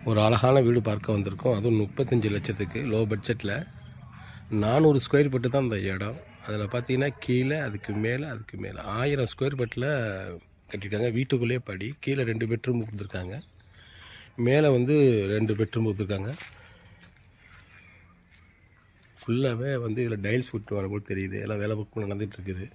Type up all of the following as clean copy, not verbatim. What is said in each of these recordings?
ஒரு அழகான வீடு பார்க்க வந்திருக்கோம். அதுவும் 35 லட்சத்துக்கு லோ பட்ஜெட்டில் 400 ஸ்கொயர் ஃபீட்டு தான் இந்த இடம். அதில் பார்த்தீங்கன்னா கீழே அதுக்கு மேலே 1000 ஸ்கொயர் ஃபீட்டில் கட்டியிருக்காங்க. வீட்டுக்குள்ளேயே படி கீழே 2 பெட்ரூம் கொடுத்துருக்காங்க. மேலே வந்து 2 பெட்ரூம் கொடுத்துருக்காங்க. ஃபுல்லாகவே வந்து இதில் டைல்ஸ் விட்டு வர போல் தெரியுது. எல்லாம் வேலை புக் நடந்துகிட்ருக்குது.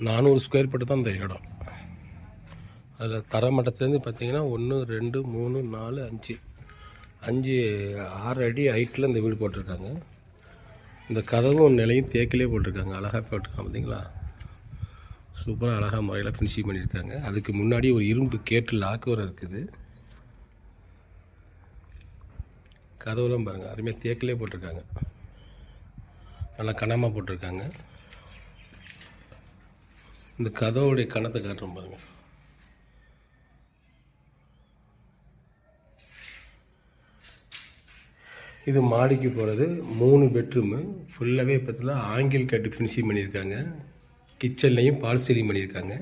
நானூறு ஸ்கொயர் ஃபீட்டு தான் இந்த இடம். அதில் தரமட்டத்துலேருந்து பார்த்தீங்கன்னா 1 2 3 4 5 6 அடி ஹைட்டில் இந்த வீடு போட்டிருக்காங்க. இந்த கதவும் நிலையும் தேக்கிலே போட்டிருக்காங்க. அழகாக போட்டிருக்காங்க பார்த்தீங்களா? சூப்பராக அழகாக முறையில் ஃபினிஷிங் பண்ணியிருக்காங்க. அதுக்கு முன்னாடி ஒரு இரும்பு கேட்டு லாக்கு வர இருக்குது. கதவுலாம் பாருங்கள், அருமையாக தேக்கிலே போட்டிருக்காங்க. நல்லா கனமாக போட்டிருக்காங்க. இந்த கதவுடைய கணத்தை காட்டுறோம் பாருங்கள். இது மாடிக்கு போகிறது 3 பெட்ரூமு. ஃபுல்லாகவே பார்த்தீங்கன்னா ஆங்கில் கட்டு ஃபினிஷிங் பண்ணியிருக்காங்க. கிச்சன்லேயும் ஃபால் சீலிங் பண்ணியிருக்காங்க.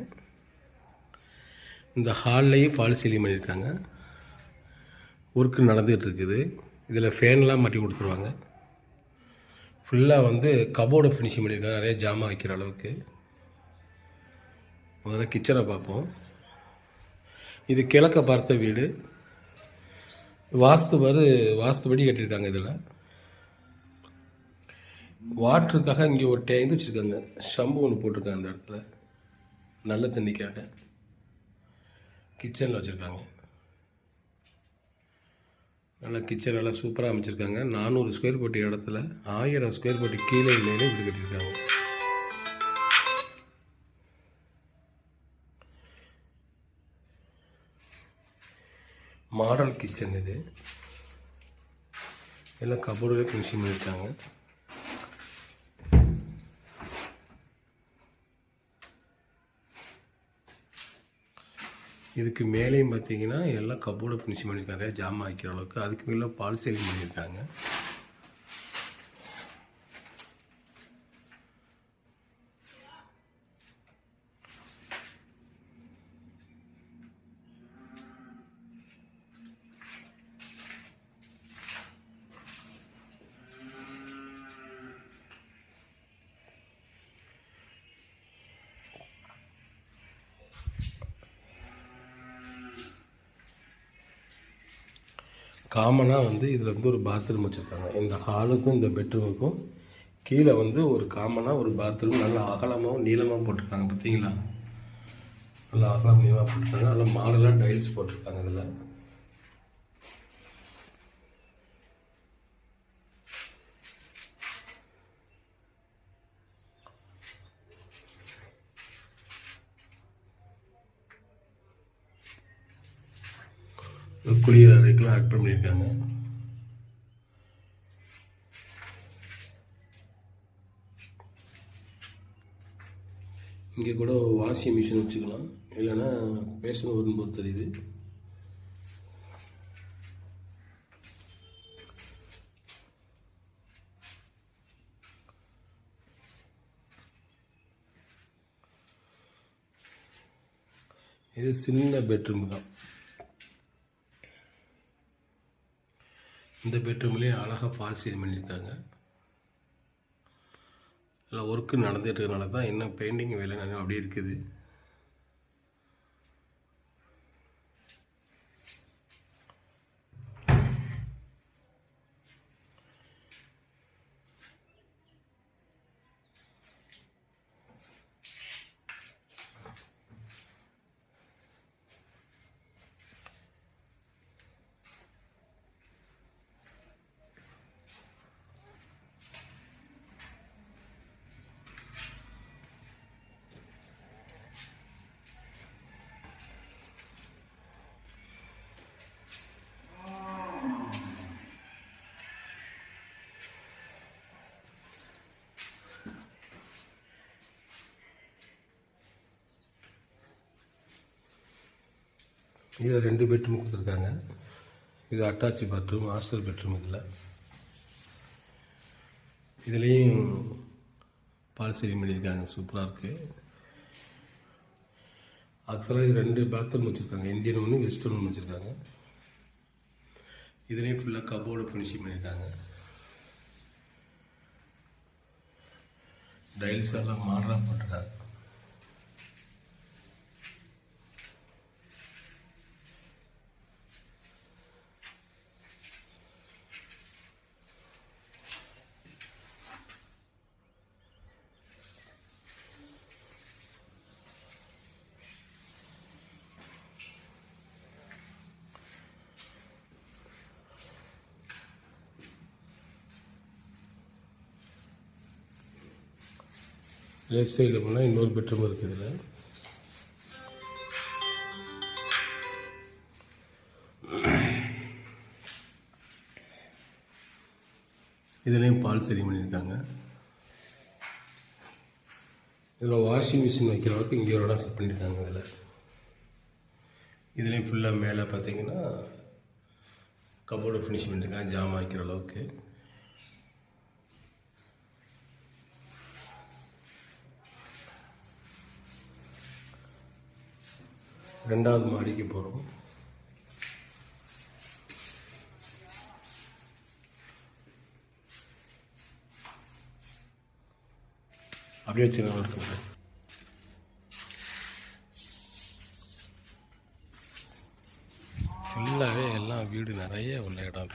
இந்த ஹால்லையும் ஃபால் சீலிங் பண்ணியிருக்காங்க. ஒர்க்கு நடந்துகிட்டு இருக்குது. இதில் ஃபேன்லாம் மாட்டி கொடுத்துருவாங்க. ஃபுல்லாக வந்து கபோர்டு ஃபினிஷிங் பண்ணியிருக்காங்க, நிறைய ஜாமான் வைக்கிற அளவுக்கு. முதல்ல கிச்சனை பார்ப்போம். இது கிழக்க பார்த்த வீடு. வாஸ்துபடி கட்டியிருக்காங்க. இதில் வாட்டருக்காக இங்கே ஒரு டேங்க் வச்சுருக்காங்க. ஷம்பு ஒன்று போட்டிருக்காங்க அந்த இடத்துல, நல்ல தண்ணிக்காக. கிச்சனில் வச்சுருக்காங்க. நல்லா கிச்சன் நல்லா சூப்பராக அமைச்சிருக்காங்க. 400 ஸ்கொயர் ஃபீட் இடத்துல 1000 ஸ்கொயர் ஃபீட் கீழே மேலே இது கட்டியிருக்காங்க. மாடல் கிச்சன் இது. எல்லாம் கபோர்டில் ஃபினிஷிங் பண்ணியிருக்காங்க. இதுக்கு மேலேயும் பார்த்தீங்கன்னா எல்லாம் கபோர்டு ஃபினிஷிங் பண்ணியிருக்காங்க, ஜாமான் வைக்கிற அளவுக்கு. அதுக்கு மேலே பால் சீலிங் பண்ணியிருக்காங்க. காமனாக வந்து இதில் வந்து ஒரு பாத்ரூம் வச்சுருக்காங்க. இந்த ஹாலுக்கும் இந்த பெட்ரூமுக்கும் கீழே வந்து ஒரு காமனாக ஒரு பாத்ரூம் நல்லா அகலமாகவும் நீளமாகவும் போட்டிருக்காங்க. பார்த்தீங்களா? நல்லா அகலம் நீளமாக போட்டிருக்காங்க. நல்லா மாடலாக டைல்ஸ் போட்டிருக்காங்க. இதில் குளியல் அறைக்கெல்லாம் ஆட் பண்ணியிருக்காங்க. இங்கே கூட வாஷிங் மிஷின் வச்சுக்கலாம், இல்லைன்னா பேஷன் வரும்போது தெரியுது. இது சின்ன பெட்ரூம் தான். இந்த பெட்ரூம்லேயே அழகாக ஃபால் சீலிங் பண்ணியிருக்காங்க. எல்லாம் ஒர்க்கு நடந்துகிட்டு இருக்கிறதுனால தான் இன்னும் பெயிண்டிங் வேலை நிறைய அப்படியே இருக்குது. இதில் 2 பெட்ரூம் கொடுத்துருக்காங்க. இது அட்டாச்சி பாத்ரூம், மாஸ்டர் பெட்ரூம். இதுலேயும் பால் சீலிங் பண்ணியிருக்காங்க, சூப்பராக இருக்குது. ஆக்சுவலாக இது 2 பாத்ரூம் வச்சுருக்காங்க, இந்தியன் ஒன்று வெஸ்டர்ன் ஒன்று வச்சுருக்காங்க. இதுலேயும் ஃபுல்லாக கபோர்டு ஃபினிஷிங் பண்ணியிருக்காங்க. டைல்ஸ் எல்லாம் மாடலாக போட்டிருக்காங்க. லெஃப்ட் சைடில் போனால் இன்னொரு பெட்ரூம் இருக்குது. இதுலேயும் பால் சரி பண்ணியிருக்காங்க. இதில் வாஷிங் மிஷின் வைக்கிற அளவுக்கு இங்கே ஒரு இடம் செட் பண்ணியிருக்காங்க. இதுலேயும் ஃபுல்லாக மேலே பார்த்தீங்கன்னா கபோர்டு ஃபினிஷ் பண்ணியிருக்காங்க, ஜாமான் வைக்கிற அளவுக்கு. ரெண்டாவது மாடிக்கு போகிறோம். அப்படியே வச்சுக்கோங்க. ஃபுல்லாகவே எல்லாம் வீடு நிறைய உள்ள இடம்.